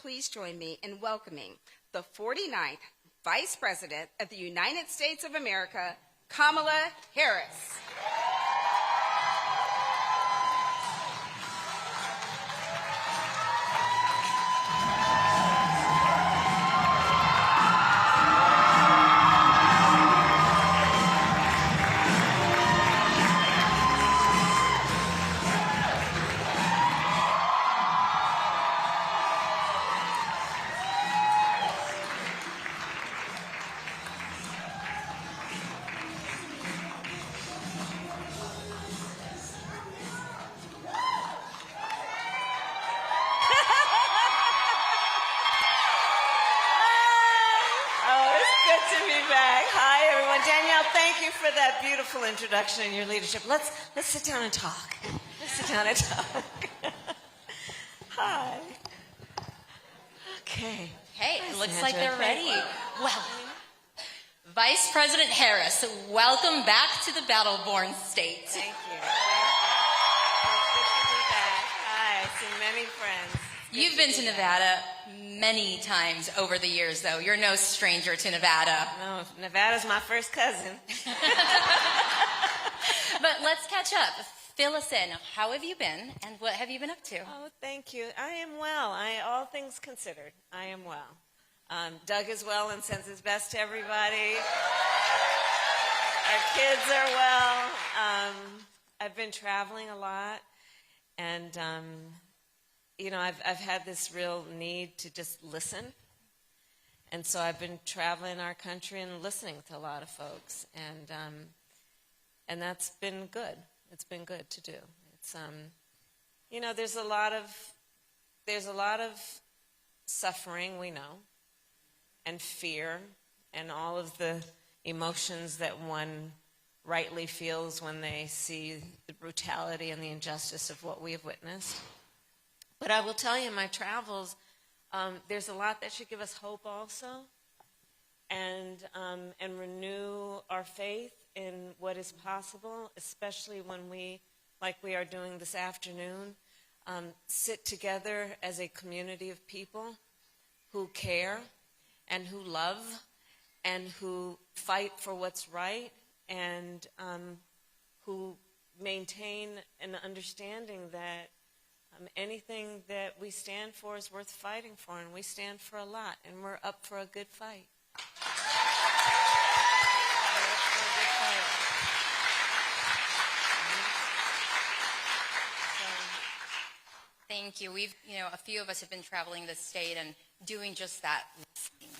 please join me in welcoming the 49th Vice President of the United States of America, Kamala Harris. Danielle, thank you for that beautiful introduction and your leadership. Let's sit down and talk. Let's sit down and talk. Hi. Okay. Hey, it looks like they're ready. Well, Vice President Harris, welcome back to the battle-born state. Thank you. It's good to be back. Hi, I see many friends. You've been to Nevada many times over the years, though. You're no stranger to Nevada. No, Nevada's my first cousin. But let's catch up. Fill us in. How have you been, and what have you been up to? Oh, thank you. I am well. All things considered, I am well. Doug is well and sends his best to everybody. Our kids are well. I've been traveling a lot, and you know, I've had this real need to just listen. And so I've been traveling our country and listening to a lot of folks. And that's been good. It's been good to do. It's, you know, there's a lot of suffering, we know, and fear, and all of the emotions that one rightly feels when they see the brutality and the injustice of what we have witnessed. But I will tell you, in my travels, there's a lot that should give us hope also, and renew our faith in what is possible, especially when we, like we are doing this afternoon, sit together as a community of people who care and who love and who fight for what's right, and who maintain an understanding that anything that we stand for is worth fighting for, and we stand for a lot, and we're up for a good fight. Thank you. A few of us have been traveling the state and doing just that,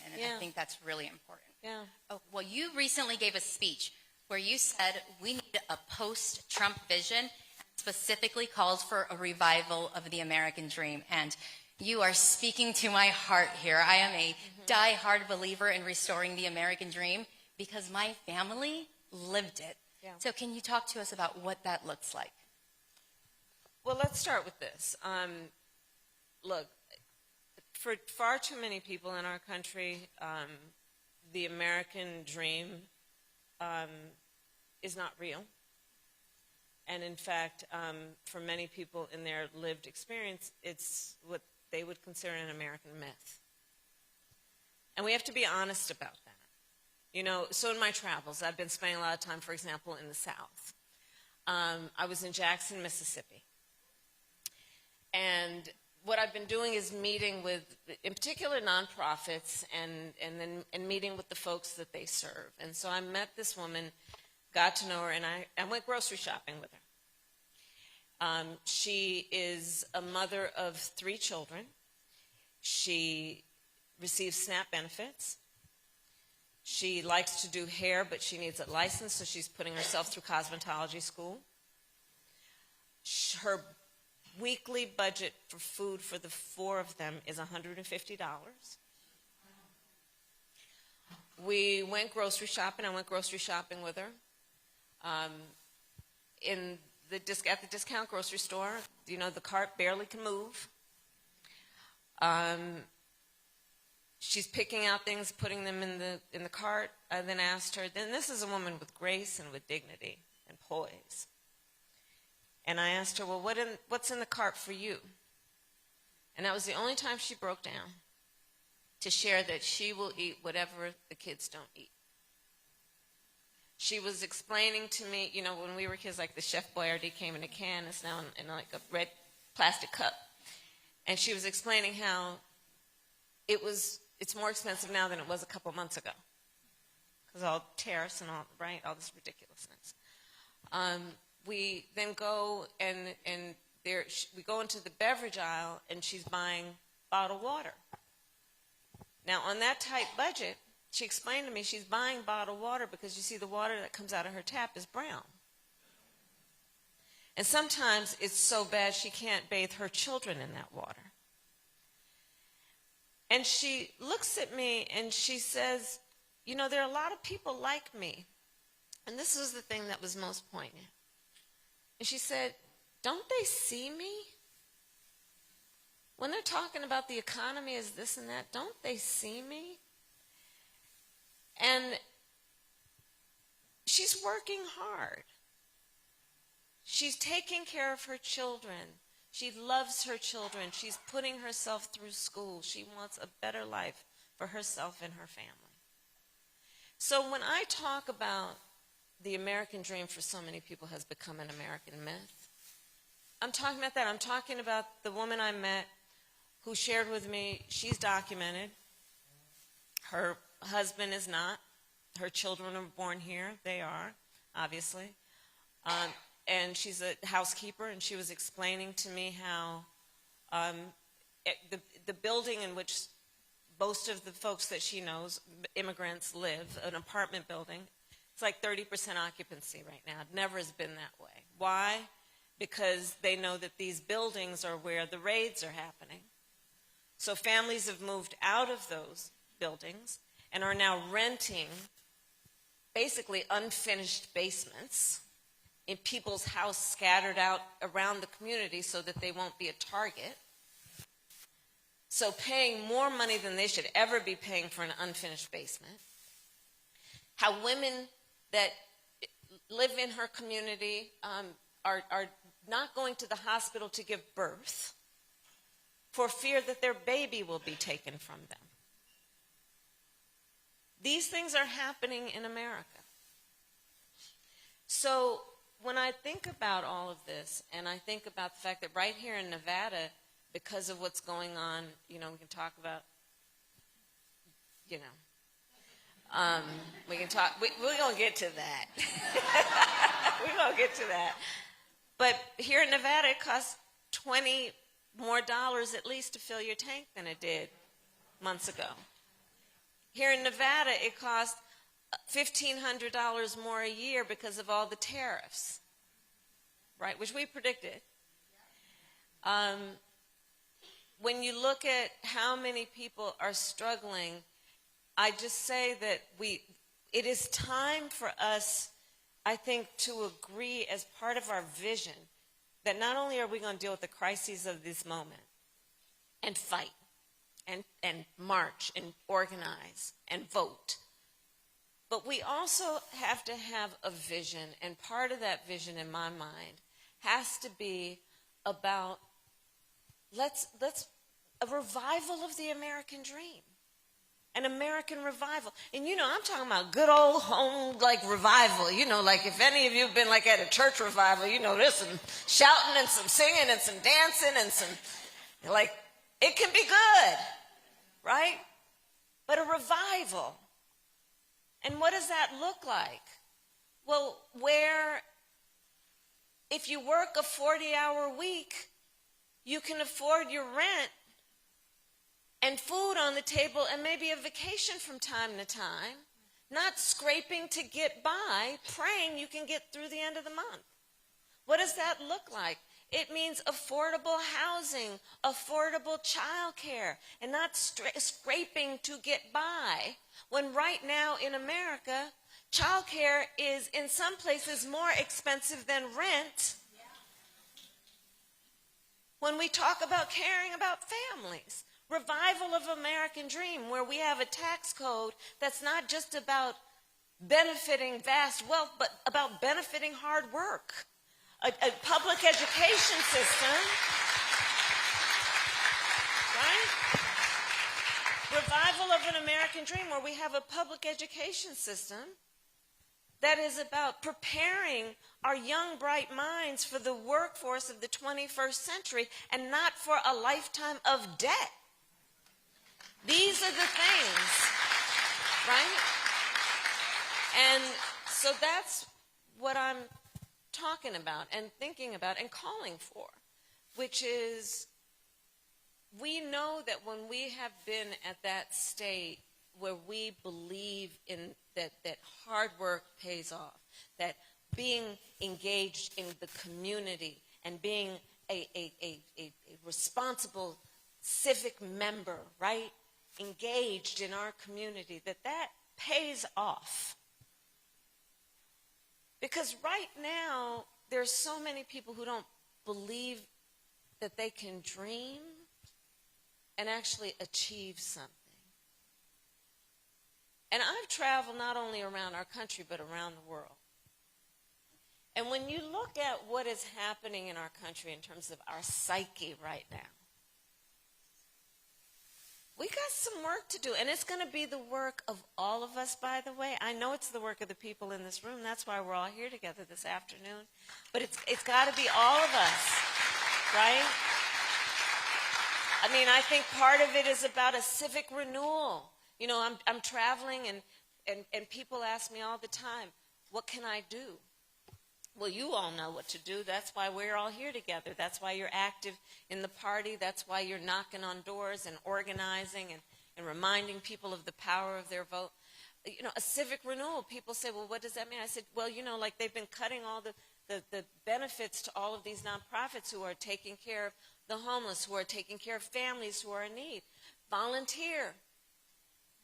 and I think that's really important. Yeah. Oh, well, you recently gave a speech where you said we need a post-Trump vision, specifically calls for a revival of the American dream. And you are speaking to my heart here. I am a die-hard believer in restoring the American dream because my family lived it. Yeah. So can you talk to us about what that looks like? Well, let's start with this. Look, for far too many people in our country, the American dream is not real. And in fact, for many people in their lived experience, it's what they would consider an American myth. And we have to be honest about that. You know, so in my travels, I've been spending a lot of time, for example, in the South. I was in Jackson, Mississippi. And what I've been doing is meeting with, in particular, nonprofits and meeting with the folks that they serve. And so I met this woman, got to know her, and I went grocery shopping with her. She is a mother of 3 children. She receives SNAP benefits. She likes to do hair, but she needs a license, so she's putting herself through cosmetology school. Her weekly budget for food for the 4 of them is $150. We went grocery shopping. I went grocery shopping with her. At the discount grocery store, you know, the cart barely can move. She's picking out things, putting them in the cart. I then asked her, then this is a woman with grace and with dignity and poise. And I asked her, well, what's in the cart for you? And that was the only time she broke down to share that she will eat whatever the kids don't eat. She was explaining to me, you know, when we were kids, like the Chef Boyardee came in a can. It's now in like a red plastic cup. And she was explaining how it's more expensive now than it was a couple months ago. Because all tariffs and all, right, all this ridiculousness. We then go we go into the beverage aisle, and she's buying bottled water. Now, on that tight budget, she explained to me she's buying bottled water because you see the water that comes out of her tap is brown. And sometimes it's so bad she can't bathe her children in that water. And she looks at me and she says, you know, there are a lot of people like me. And this was the thing that was most poignant. And she said, don't they see me? When they're talking about the economy as this and that, don't they see me? And she's working hard. She's taking care of her children. She loves her children. She's putting herself through school. She wants a better life for herself and her family. So when I talk about the American dream for so many people has become an American myth, I'm talking about that. I'm talking about the woman I met who shared with me, she's documented. Her husband is not. Her children are born here. They are, obviously. And she's a housekeeper, and she was explaining to me how the building in which most of the folks that she knows, immigrants, live, an apartment building, it's like 30% occupancy right now. It never has been that way. Why? Because they know that these buildings are where the raids are happening. So families have moved out of those buildings and are now renting basically unfinished basements in people's house scattered out around the community so that they won't be a target. So paying more money than they should ever be paying for an unfinished basement. How women that live in her community are not going to the hospital to give birth for fear that their baby will be taken from them. These things are happening in America. So when I think about all of this, and I think about the fact that right here in Nevada, because of what's going on, you know, we can talk about, you know, we can talk, we're going to get to that. We're going to get to that. But here in Nevada, it costs $20 more at least to fill your tank than it did months ago. Here in Nevada, it costs $1,500 more a year because of all the tariffs, right, which we predicted. When you look at how many people are struggling, I just say that it is time for us, I think, to agree as part of our vision that not only are we going to deal with the crises of this moment and fight and march and organize and vote, but we also have to have a vision, and part of that vision in my mind has to be about let's a revival of the American dream. An American revival. And you know, I'm talking about good old home like revival. You know, like if any of you have been like at a church revival, you know, there's some shouting and some singing and some dancing and some, like, it can be good, right? But a revival. And what does that look like? Well, where if you work a 40-hour week, you can afford your rent and food on the table and maybe a vacation from time to time, not scraping to get by, praying you can get through the end of the month. What does that look like? It means affordable housing, affordable childcare, and not scraping to get by, when right now in America, childcare is in some places more expensive than rent. When we talk about caring about families, revival of American dream, where we have a tax code that's not just about benefiting vast wealth, but about benefiting hard work. A public education system Revival of an American dream where we have a public education system that is about preparing our young, bright minds for the workforce of the 21st century and not for a lifetime of debt. These are the things, right? And so that's what I'm talking about and thinking about and calling for, which is we know that when we have been at that state where we believe in that hard work pays off, that being engaged in the community and being a responsible civic member, right, engaged in our community, that pays off. Because right now, there's so many people who don't believe that they can dream and actually achieve something. And I've traveled not only around our country, but around the world. And when you look at what is happening in our country in terms of our psyche right now, we got some work to do. And it's going to be the work of all of us, by the way. I know it's the work of the people in this room. That's why we're all here together this afternoon. But it's got to be all of us, right? I mean, I think part of it is about a civic renewal. You know, I'm traveling and people ask me all the time, what can I do? Well, you all know what to do. That's why we're all here together. That's why you're active in the party. That's why you're knocking on doors and organizing and reminding people of the power of their vote. You know, a civic renewal. People say, well, what does that mean? I said, well, you know, like they've been cutting all the benefits to all of these nonprofits who are taking care of the homeless, who are taking care of families who are in need. Volunteer.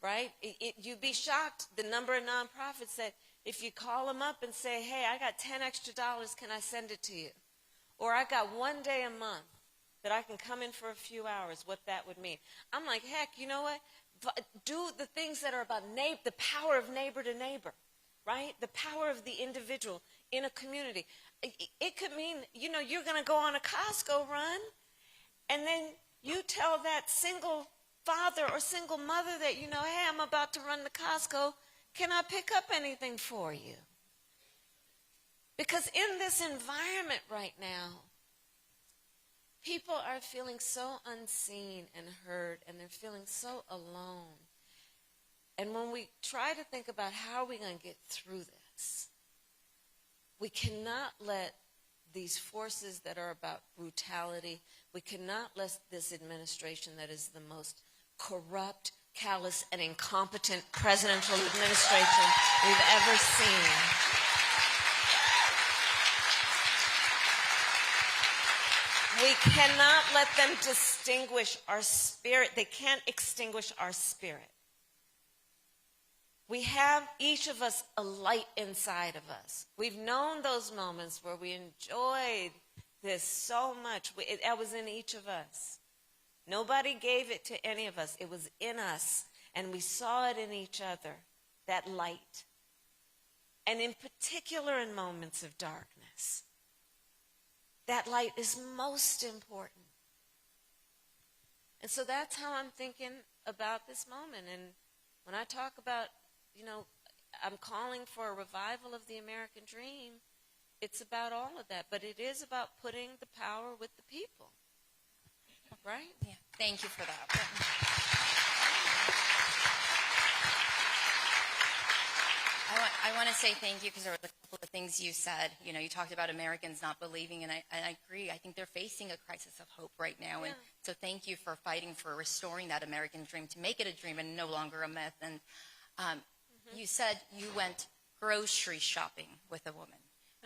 Right? You'd be shocked the number of nonprofits that if you call them up and say, hey, I got $10 extra, can I send it to you? Or I got one day a month that I can come in for a few hours, what that would mean. I'm like, heck, you know what? Do the things that are about the power of neighbor to neighbor, right? The power of the individual in a community. It could mean, you know, you're going to go on a Costco run, and then you tell that single father or single mother that, you know, hey, I'm about to run to Costco. Can I pick up anything for you? Because in this environment right now, people are feeling so unseen and heard, and they're feeling so alone. And when we try to think about how are we going to get through this, we cannot let these forces that are about brutality, we cannot let this administration that is the most corrupt, callous, and incompetent presidential administration we've ever seen. We cannot let them distinguish our spirit. They can't extinguish our spirit. We have, each of us, a light inside of us. We've known those moments where we enjoyed this so much. That was in each of us. Nobody gave it to any of us. It was in us, and we saw it in each other, that light. And in particular in moments of darkness, that light is most important. And so that's how I'm thinking about this moment. And when I talk about, you know, I'm calling for a revival of the American dream, it's about all of that. But it is about putting the power with the people. Right? Yeah, thank you for that. I want to say thank you because there were a couple of things you said. You know, you talked about Americans not believing, and I agree. I think they're facing a crisis of hope right now. Yeah. And so thank you for fighting for restoring that American dream, to make it a dream and no longer a myth. And you said you went grocery shopping with a woman.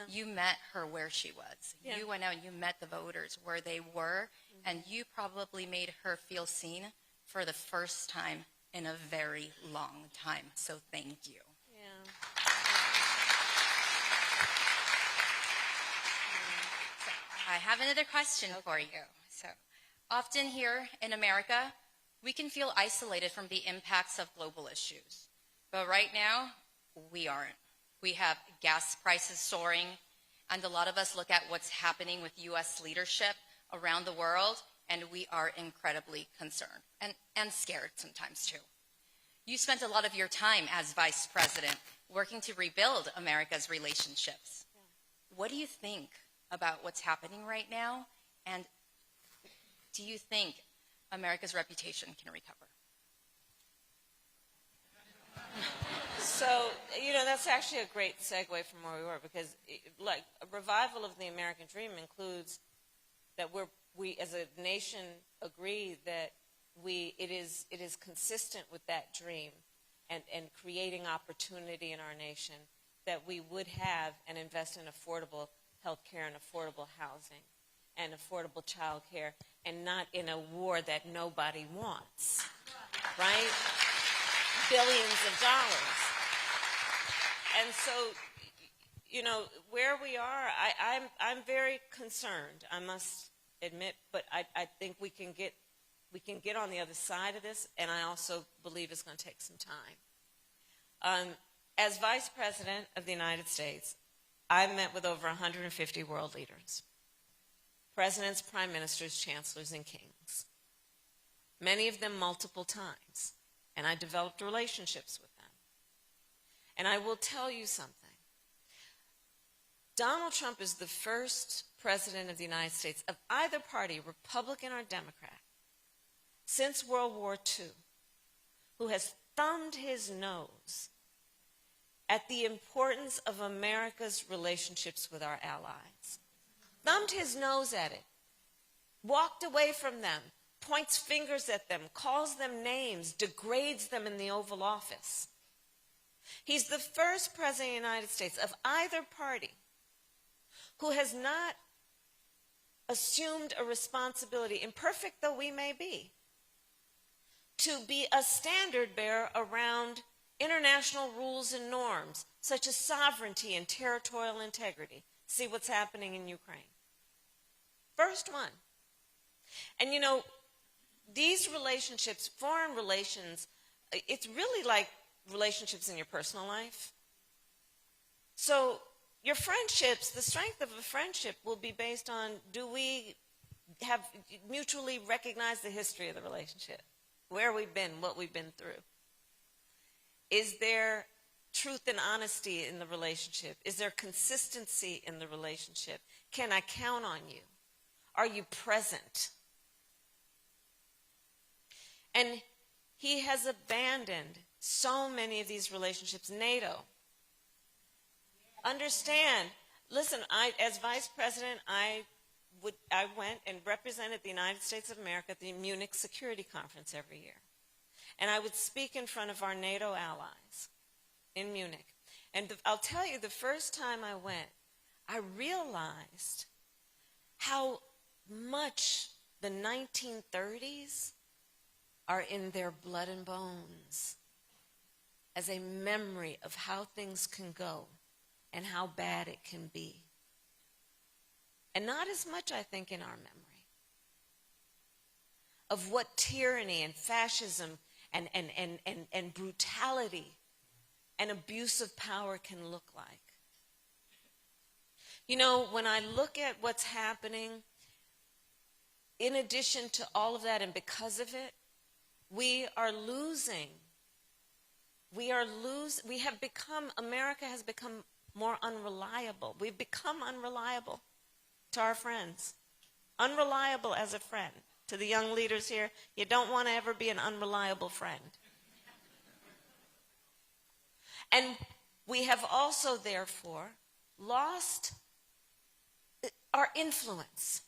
You met her where she was. Yeah. You went out and you met the voters where they were, and you probably made her feel seen for the first time in a very long time. So thank you. Yeah. So I have another question for you. So often here in America, we can feel isolated from the impacts of global issues. But right now, we aren't. We have gas prices soaring, and a lot of us look at what's happening with U.S. leadership around the world, and we are incredibly concerned and scared sometimes too. You spent a lot of your time as vice president working to rebuild America's relationships. What do you think about what's happening right now, and do you think America's reputation can recover? So, that's actually a great segue from where we were, because like a revival of the American dream includes that we as a nation agree that it is consistent with that dream and creating opportunity in our nation, that we would have and invest in affordable health care and affordable housing and affordable child care, and not in a war that nobody wants, right? Billions of dollars. And so, where we are, I'm very concerned, I must admit, but I think we can get on the other side of this, and I also believe it's going to take some time. As Vice President of the United States, I've met with over 150 world leaders, presidents, prime ministers, chancellors, and kings, many of them multiple times, and I developed relationships with them. And I will tell you something. Donald Trump is the first president of the United States of either party, Republican or Democrat, since World War II, who has thumbed his nose at the importance of America's relationships with our allies. Thumbed his nose at it, walked away from them, points fingers at them, calls them names, degrades them in the Oval Office. He's the first president of the United States of either party who has not assumed a responsibility, imperfect though we may be, to be a standard bearer around international rules and norms, such as sovereignty and territorial integrity. See what's happening in Ukraine. First one. And these relationships, foreign relations, it's really like relationships in your personal life. So your friendships, the strength of a friendship will be based on, do we have mutually recognized the history of the relationship, where we've been, what we've been through? Is there truth and honesty in the relationship? Is there consistency in the relationship? Can I count on you? Are you present? And he has abandoned so many of these relationships. NATO. Understand, listen, as vice president, I went and represented the United States of America at the Munich Security Conference every year. And I would speak in front of our NATO allies in Munich. And I'll tell you, the first time I went, I realized how much the 1930s are in their blood and bones as a memory of how things can go and how bad it can be. And not as much, I think, in our memory of what tyranny and fascism and brutality and abuse of power can look like. When I look at what's happening, in addition to all of that and because of it, we are losing. America has become more unreliable. We've become unreliable to our friends. Unreliable as a friend. To the young leaders here, you don't want to ever be an unreliable friend. And we have also, therefore, lost our influence.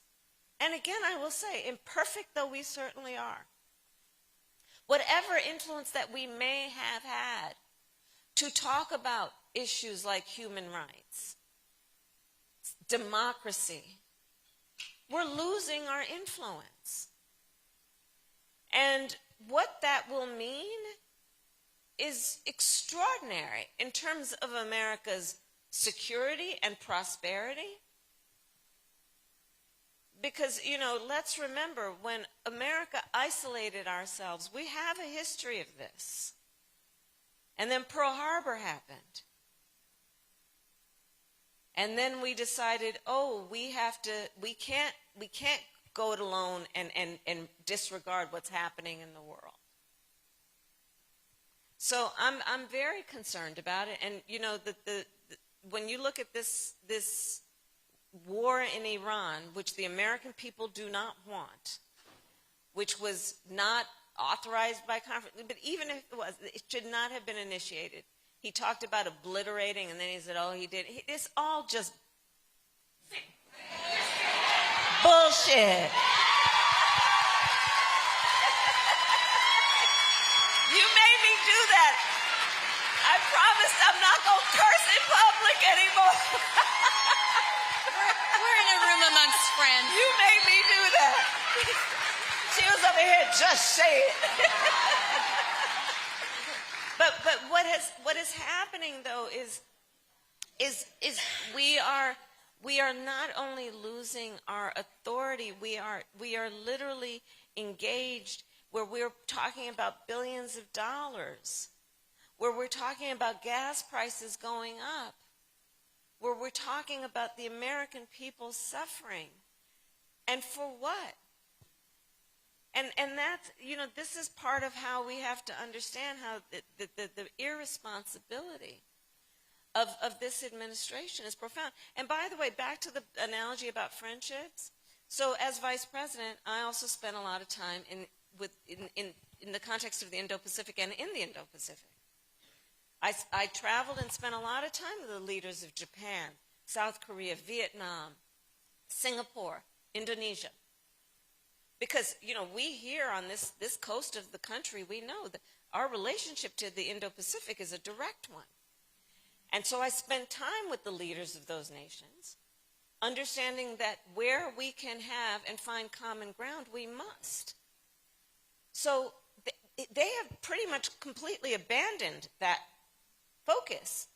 And again, I will say, imperfect though we certainly are, whatever influence that we may have had to talk about issues like human rights, democracy, we're losing our influence. And what that will mean is extraordinary in terms of America's security and prosperity. Because, let's remember, when America isolated ourselves, we have a history of this. And then Pearl Harbor happened. And then we decided, we can't go it alone and disregard what's happening in the world. So I'm very concerned about it. And you know, when you look at this war in Iran, which the American people do not want, which was not authorized by conference, but even if it was, it should not have been initiated. He talked about obliterating, and then he said, oh, he did. It's all just bullshit. You made me do that. I promised I'm not going to curse in public anymore. We're in a room amongst friends. You made me do that. She was over here, just say it. But what is happening though is we are not only losing our authority, we are literally engaged where we're talking about billions of dollars, where we're talking about gas prices going up, where we're talking about the American people suffering. And for what? And that's, you know, this is part of how we have to understand how the irresponsibility of this administration is profound. And by the way, back to the analogy about friendships. So as vice president, I also spent a lot of time in the context of the Indo-Pacific and in the Indo-Pacific. I traveled and spent a lot of time with the leaders of Japan, South Korea, Vietnam, Singapore, Indonesia. Because, you know, we here on this coast of the country, we know that our relationship to the Indo-Pacific is a direct one. And so I spent time with the leaders of those nations, understanding that where we can have and find common ground, we must. So they have pretty much completely abandoned that focus.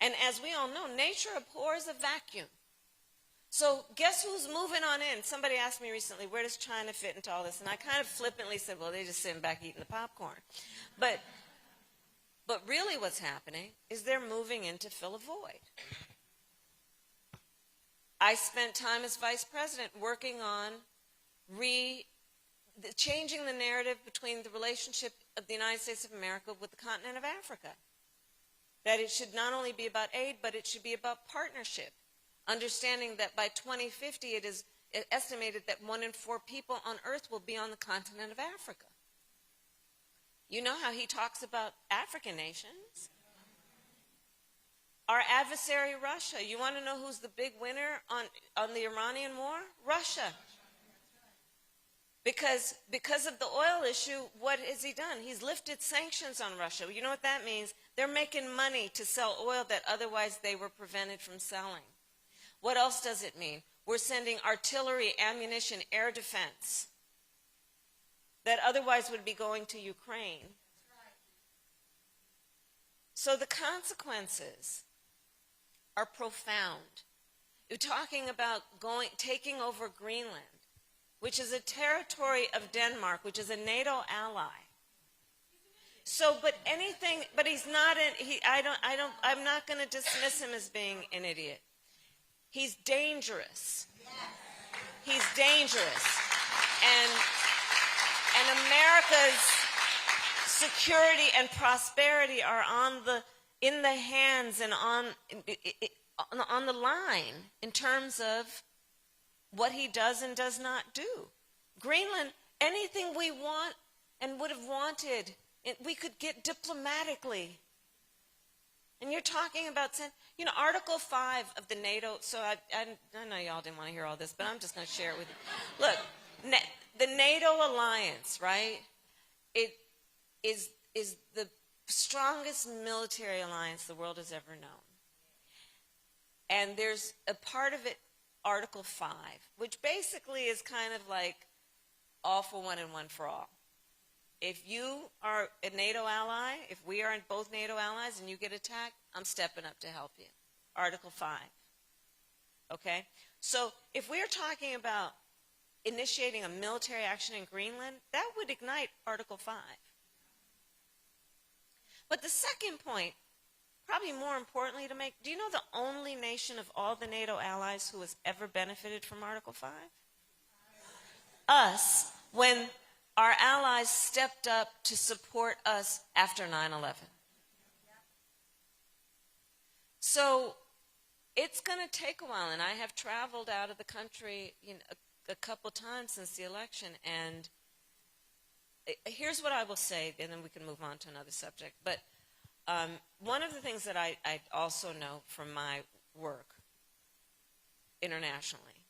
And as we all know, nature abhors a vacuum. So guess who's moving on in? Somebody asked me recently, where does China fit into all this? And I kind of flippantly said, well, they're just sitting back eating the popcorn. But really what's happening is they're moving in to fill a void. I spent time as vice president working on changing the narrative between the relationship of the United States of America with the continent of Africa. That it should not only be about aid, but it should be about partnership. Understanding that by 2050, it is estimated that 1 in 4 people on Earth will be on the continent of Africa. You know how he talks about African nations? Our adversary, Russia. You want to know who's the big winner on the Iranian war? Russia. Because of the oil issue, what has he done? He's lifted sanctions on Russia. You know what that means? They're making money to sell oil that otherwise they were prevented from selling. What else does it mean? We're sending artillery, ammunition, air defense that otherwise would be going to Ukraine. So the consequences are profound. You're talking about taking over Greenland, which is a territory of Denmark, which is a NATO ally. So, but he's not I'm not going to dismiss him as being an idiot. He's dangerous. He's dangerous. And America's security and prosperity are in the hands and on the line in terms of what he does and does not do. Greenland, anything we want and would have wanted, we could get diplomatically. And you're talking about, you know, Article 5 of the NATO, so I know y'all didn't want to hear all this, but I'm just going to share it with you. Look, the NATO alliance, right, it is the strongest military alliance the world has ever known. And there's a part of it, Article 5, which basically is kind of like all for one and one for all. If you are a NATO ally, if we are both NATO allies and you get attacked, I'm stepping up to help you. Article 5. Okay? So if we're talking about initiating a military action in Greenland, that would ignite Article 5. But the second point, probably more importantly to make, do you know the only nation of all the NATO allies who has ever benefited from Article 5? us when our allies stepped up to support us after 9/11. So it's going to take a while, and I have traveled out of the country a couple times since the election, and here's what I will say, and then we can move on to another subject. But one of the things that I also know from my work internationally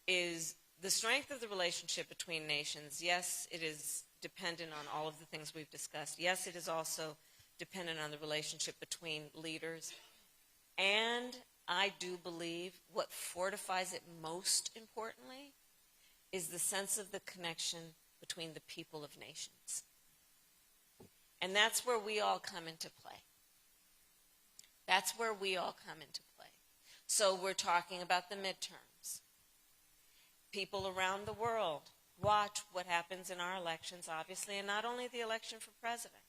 is the strength of the relationship between nations. Yes, it is dependent on all of the things we've discussed. Yes, it is also dependent on the relationship between leaders. And I do believe what fortifies it most importantly is the sense of the connection between the people of nations. And that's where we all come into play. That's where we all come into play. So we're talking about the midterms. People around the world watch what happens in our elections, obviously, and not only the election for president.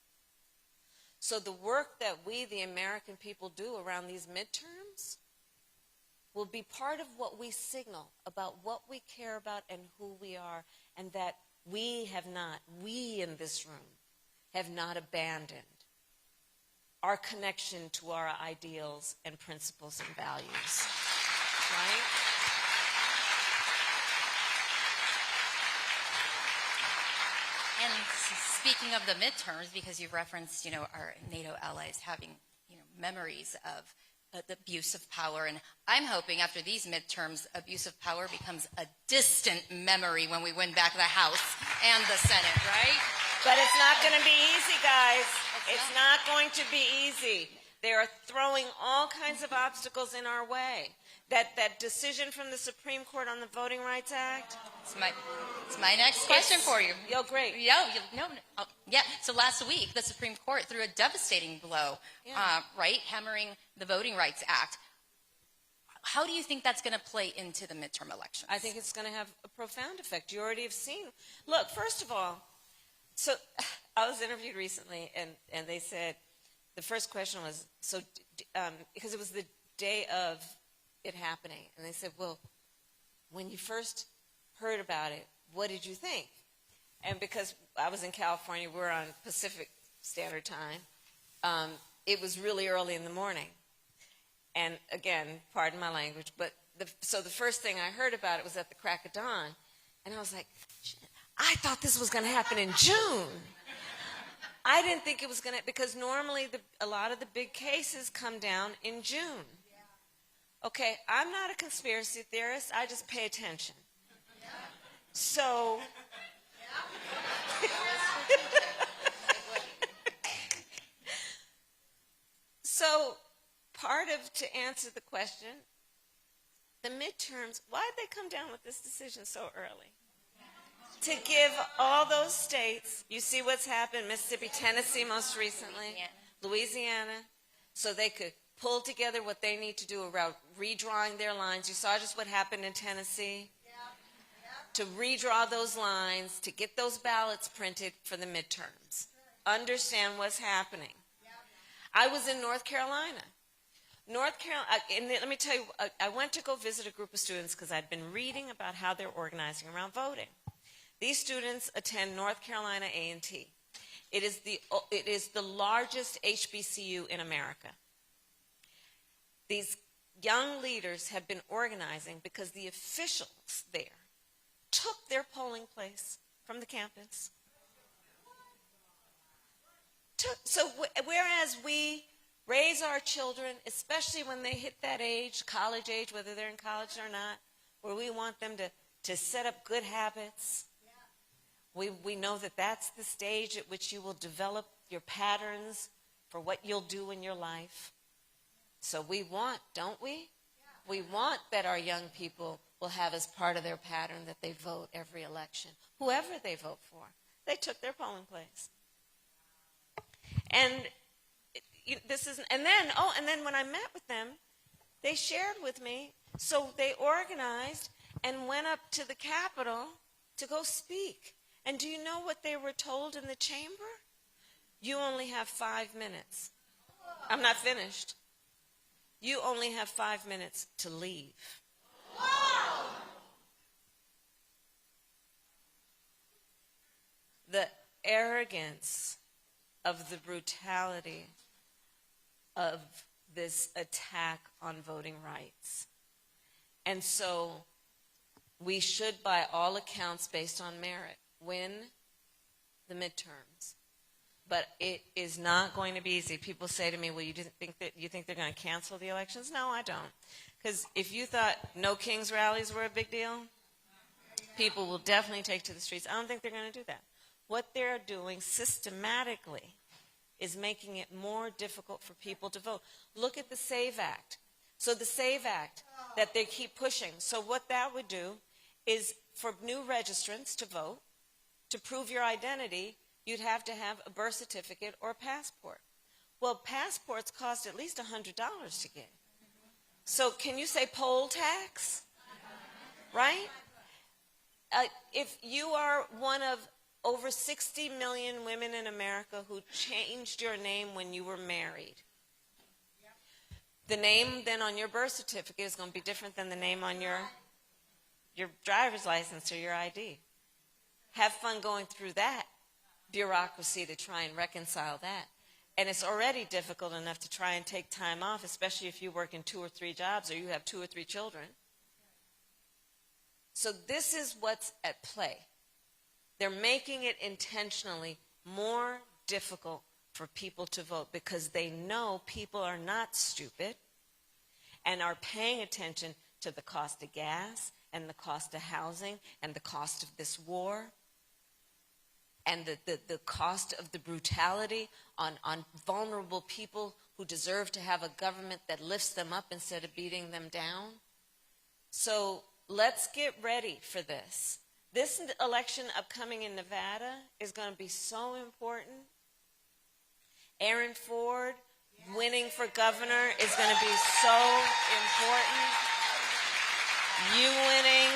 So the work that we, the American people, do around these midterms will be part of what we signal about what we care about and who we are, and that we in this room, have not abandoned our connection to our ideals and principles and values, right? And speaking of the midterms, because you referenced, our NATO allies having, memories of the abuse of power, and I'm hoping after these midterms, abuse of power becomes a distant memory when we win back the House and the Senate, right? But it's not going to be easy, guys. It's not going to be easy. They are throwing all kinds of obstacles in our way. That decision from the Supreme Court on the Voting Rights Act. It's my next question for you. Yo, great. Yeah. So last week, the Supreme Court threw a devastating blow, right, hammering the Voting Rights Act. How do you think that's going to play into the midterm elections? I think it's going to have a profound effect. You already have seen. Look, first of all, so I was interviewed recently, and they said, the first question was, because it was the day of it happening, and they said, well, when you first heard about it, what did you think? And because I was in California, we're on Pacific Standard Time, it was really early in the morning. And again, pardon my language, but so the first thing I heard about it was at the crack of dawn, and I was like, I thought this was going to happen in June. I didn't think it was going to, because normally a lot of the big cases come down in June. Okay, I'm not a conspiracy theorist. I just pay attention. So, to answer the question, the midterms, why did they come down with this decision so early? To give all those states, you see what's happened, Mississippi, Tennessee most recently, Louisiana, so they could pull together what they need to do around redrawing their lines. You saw just what happened in Tennessee. To redraw those lines, to get those ballots printed for the midterms. Understand what's happening. I was in North Carolina. And let me tell you, I went to go visit a group of students because I'd been reading about how they're organizing around voting. These students attend North Carolina A&T. It is the largest HBCU in America. These young leaders have been organizing because the officials there took their polling place from the campus. So whereas we raise our children, especially when they hit that age, college age, whether they're in college or not, where we want them to set up good habits, we know that that's the stage at which you will develop your patterns for what you'll do in your life. So we want, don't we? We want that our young people will have as part of their pattern that they vote every election. Whoever they vote for, they took their polling place. And then when I met with them, they shared with me, so they organized and went up to the Capitol to go speak. And do you know what they were told in the chamber? You only have 5 minutes. I'm not finished. You only have 5 minutes to leave. the arrogance of the brutality of this attack on voting rights. And so we should, by all accounts, based on merit, win the midterms. But it is not going to be easy. People say to me, well, you think they're going to cancel the elections? No, I don't. Because if you thought no Kings rallies were a big deal, people will definitely take to the streets. I don't think they're going to do that. What they're doing systematically is making it more difficult for people to vote. Look at the SAVE Act. So the SAVE Act that they keep pushing. So what that would do is for new registrants to vote, to prove your identity, you'd have to have a birth certificate or a passport. Well, passports cost at least $100 to get. So can you say poll tax? Right? If you are one of over 60 million women in America who changed your name when you were married, the name then on your birth certificate is going to be different than the name on your driver's license or your ID. Have fun going through that bureaucracy to try and reconcile that. And it's already difficult enough to try and take time off, especially if you work in 2 or 3 jobs or you have 2 or 3 children. So this is what's at play. They're making it intentionally more difficult for people to vote because they know people are not stupid and are paying attention to the cost of gas and the cost of housing and the cost of this war and the cost of the brutality on vulnerable people who deserve to have a government that lifts them up instead of beating them down. So let's get ready for this. This election upcoming in Nevada is going to be so important. Aaron Ford winning for governor is going to be so important. You winning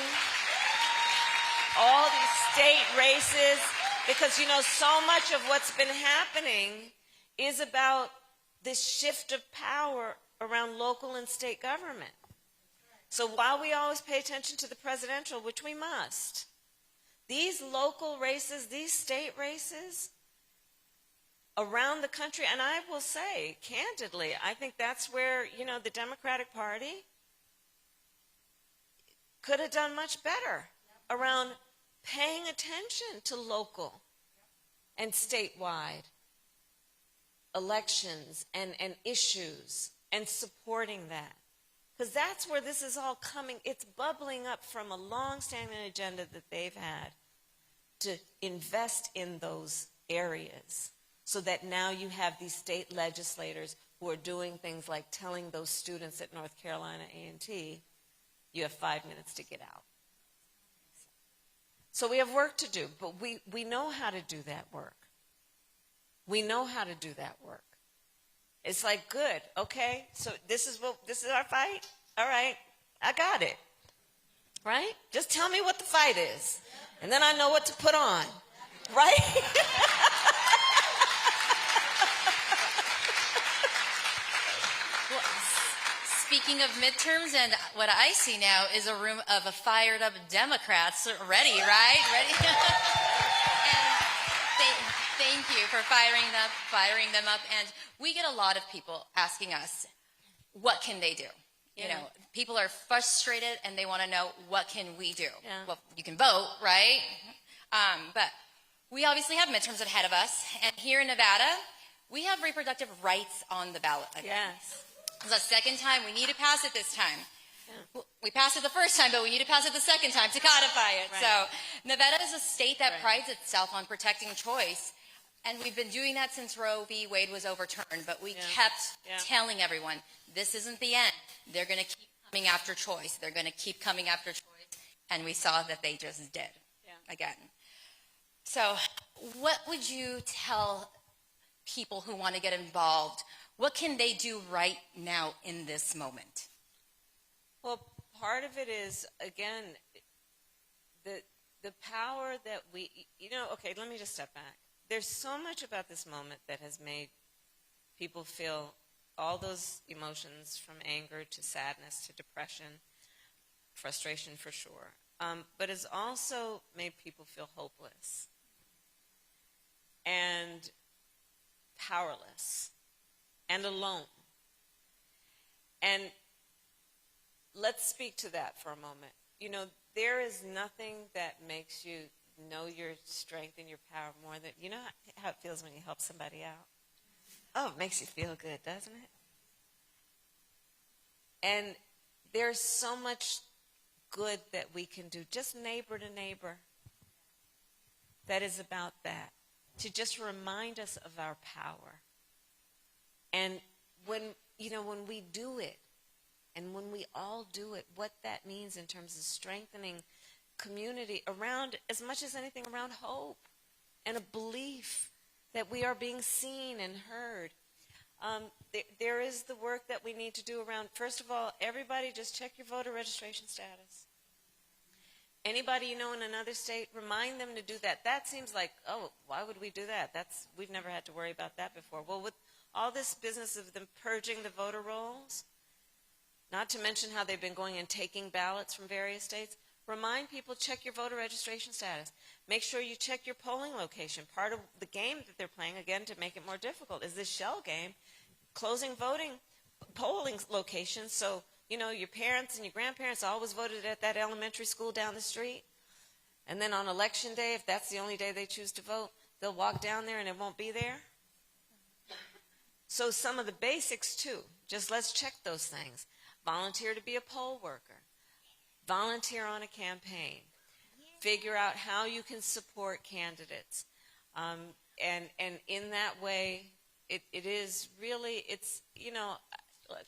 all these state races, because, you know, so much of what's been happening is about this shift of power around local and state government. So while we always pay attention to the presidential, which we must, these local races, these state races around the country, and I will say, candidly, I think that's where, you know, the Democratic Party could have done much better around paying attention to local and statewide elections and issues and supporting that. Because that's where this is all coming. It's bubbling up from a long-standing agenda that they've had to invest in those areas so that now you have these state legislators who are doing things like telling those students at North Carolina A&T, you have 5 minutes to get out. So we have work to do, but we know how to do that work. We know how to do that work. It's like, good, okay, so this is our fight? All right, I got it. Right? Just tell me what the fight is, and then I know what to put on. Right? Well, speaking of midterms, and what I see now is a room of fired up Democrats ready, right? Ready? And thank you for firing them up. And we get a lot of people asking us, what can they do? You know, people are frustrated and they want to know, what can we do? Yeah. Well, you can vote, right? But we obviously have midterms ahead of us. And here in Nevada, we have reproductive rights on the ballot again. Yes. It's the second time. We need to pass it this time. Yeah. We passed it the first time, but we need to pass it the second time to codify it. Right. So Nevada is a state that prides itself on protecting choice. And we've been doing that since Roe v. Wade was overturned. But we kept telling everyone, this isn't the end. They're going to keep coming after choice. They're going to keep coming after choice. And we saw that they just did again. So what would you tell people who want to get involved? What can they do right now in this moment? Well, part of it is, again, the power that we, okay, let me just step back. There's so much about this moment that has made people feel all those emotions, from anger to sadness to depression, frustration for sure, but has also made people feel hopeless. and powerless and alone. And let's speak to that for a moment. You know, there is nothing that makes you know your strength and your power more than, you know how it feels when you help somebody out? Oh, it makes you feel good, doesn't it? And there's so much good that we can do, just neighbor to neighbor, that is about that, to just remind us of our power. And when we do it, and when we all do it, what that means in terms of strengthening community around, as much as anything, around hope and a belief that we are being seen and heard. There is the work that we need to do around, first of all, everybody just check your voter registration status. Anybody you know in another state, remind them to do that. That seems like, oh, why would we do that? We've never had to worry about that before. Well, with all this business of them purging the voter rolls, not to mention how they've been going and taking ballots from various states, remind people, check your voter registration status. Make sure you check your polling location. Part of the game that they're playing, again, to make it more difficult, is this shell game, closing polling locations. So, you know, your parents and your grandparents always voted at that elementary school down the street. And then on election day, if that's the only day they choose to vote, they'll walk down there and it won't be there. So some of the basics, too, just let's check those things. Volunteer to be a poll worker. Volunteer on a campaign. Figure out how you can support candidates. And in that way, it is really, it's, you know,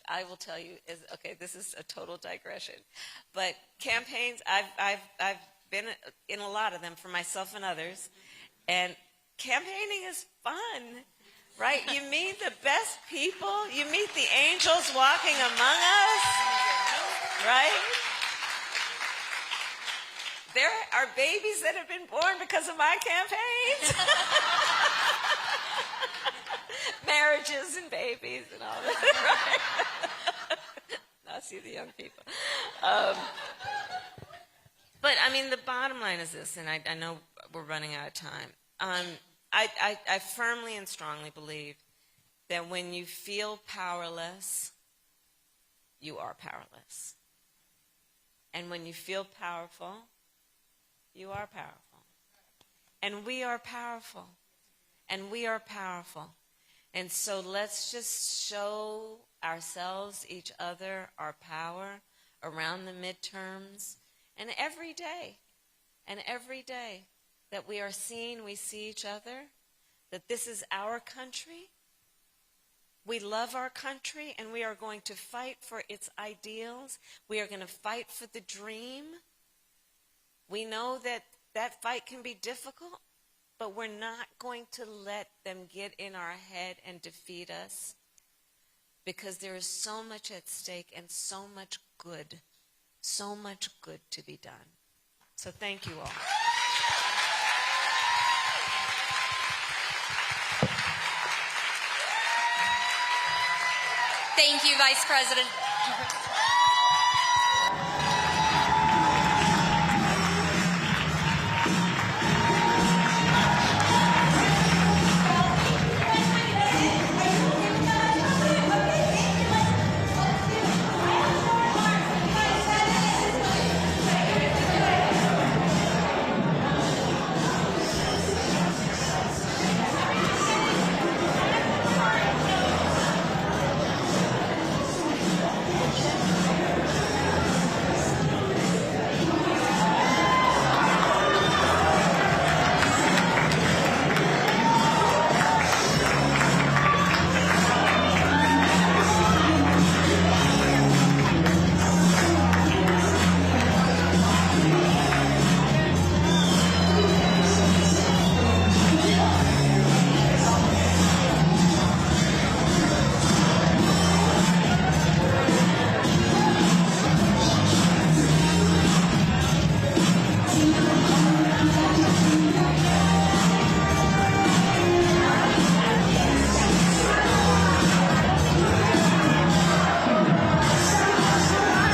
I will tell you, okay, this is a total digression, but campaigns, I've been in a lot of them for myself and others, and campaigning is fun, right? You meet the best people, you meet the angels walking among us, right? There are babies that have been born because of my campaigns. Marriages and babies and all that, right? I see the young people. But, I mean, the bottom line is this, and I know we're running out of time. I firmly and strongly believe that when you feel powerless, you are powerless. And when you feel powerful, you are powerful. And we are powerful. And we are powerful. And so let's just show ourselves, each other, our power around the midterms. And every day that we are seen, we see each other, that this is our country. We love our country, and we are going to fight for its ideals. We are going to fight for the dream. We know that that fight can be difficult, but we're not going to let them get in our head and defeat us, because there is so much at stake and so much good to be done. So thank you all. Thank you, Vice President.